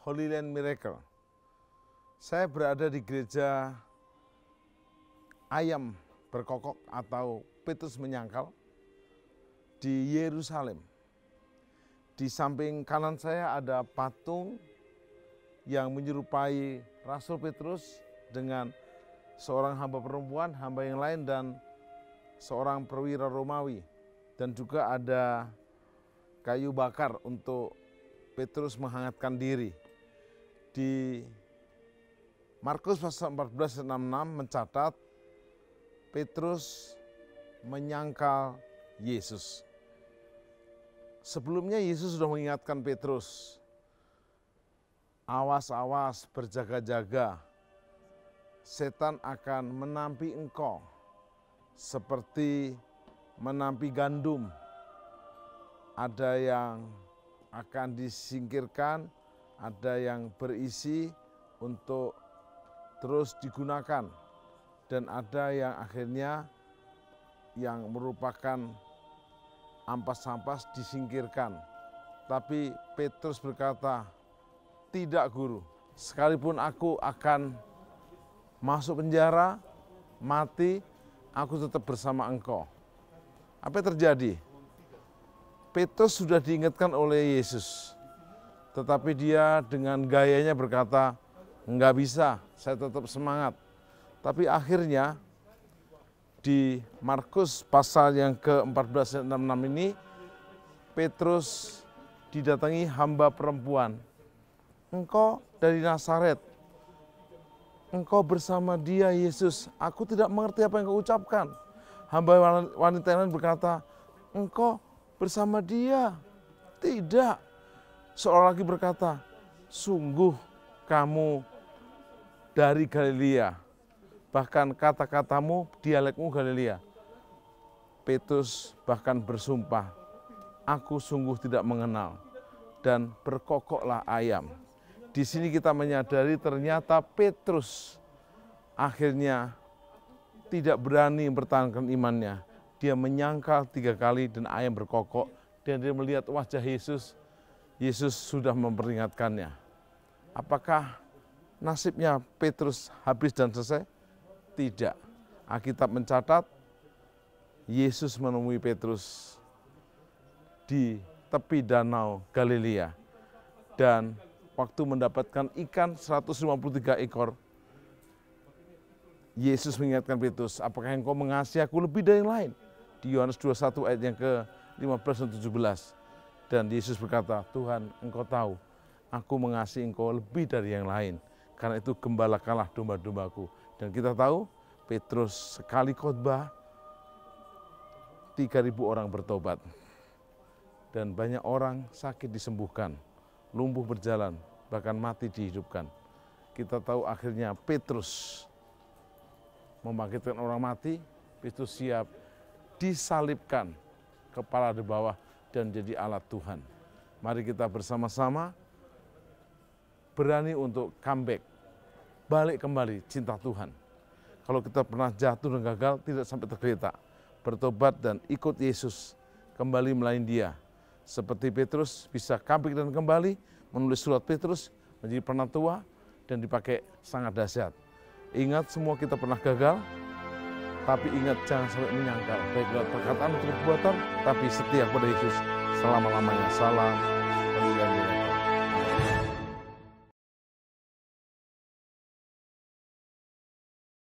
Holy Land Miracle. Saya berada di gereja Ayam Berkokok atau Petrus Menyangkal di Yerusalem. Di samping kanan saya ada patung yang menyerupai Rasul Petrus dengan seorang hamba perempuan, hamba yang lain, dan seorang perwira Romawi. Dan juga ada kayu bakar untuk Petrus menghangatkan diri. Di Markus pasal 14 ayat 66 mencatat Petrus menyangkal Yesus. Sebelumnya Yesus sudah mengingatkan Petrus, awas-awas, berjaga-jaga, setan akan menampi engkau seperti menampi gandum. Ada yang akan disingkirkan, ada yang berisi untuk terus digunakan, dan ada yang akhirnya yang merupakan ampas-ampas disingkirkan. Tapi Petrus berkata, tidak guru, sekalipun aku akan masuk penjara, mati, aku tetap bersama engkau. Apa yang terjadi? Petrus sudah diingatkan oleh Yesus, tetapi dia dengan gayanya berkata, enggak bisa, saya tetap semangat. Tapi akhirnya di Markus pasal yang ke-14 ayat 66 ini, Petrus didatangi hamba perempuan. Engkau dari Nazaret, engkau bersama dia Yesus, aku tidak mengerti apa yang kau ucapkan. Hamba wanita yang lain berkata, engkau bersama dia. Tidak. Seorang lagi berkata, sungguh kamu dari Galilea. Bahkan kata-katamu, dialekmu Galilea. Petrus bahkan bersumpah, aku sungguh tidak mengenal. Dan berkokoklah ayam. Di sini kita menyadari ternyata Petrus akhirnya tidak berani mempertahankan imannya. Dia menyangkal 3 kali dan ayam berkokok, dan dia melihat wajah Yesus. Yesus sudah memperingatkannya. Apakah nasibnya Petrus habis dan selesai? Tidak. Alkitab mencatat Yesus menemui Petrus di tepi danau Galilea, dan waktu mendapatkan ikan 153 ekor, Yesus mengingatkan Petrus, apakah engkau mengasihi aku lebih dari yang lain? Di Yohanes 21 ayat yang ke-15 dan 17. Dan Yesus berkata, Tuhan, engkau tahu, aku mengasihi engkau lebih dari yang lain. Karena itu gembalakanlah domba-dombaku. Dan kita tahu, Petrus sekali khotbah, 3.000 orang bertobat. Dan banyak orang sakit disembuhkan, lumpuh berjalan, bahkan mati dihidupkan. Kita tahu akhirnya Petrus membangkitkan orang mati. Petrus siap disalibkan, kepala di bawah, dan jadi alat Tuhan. Mari kita bersama-sama berani untuk comeback, balik kembali cinta Tuhan. Kalau kita pernah jatuh dan gagal, tidak sampai tergeletak. Bertobat dan ikut Yesus, kembali melayani Dia. Seperti Petrus bisa comeback dan kembali, menulis surat Petrus, menjadi penatua, dan dipakai sangat dahsyat. Ingat, semua kita pernah gagal, tapi ingat jangan sampai menyangkal, baik lewat perkataan atau perbuatan, tapi setia kepada Yesus selama-lamanya. Salam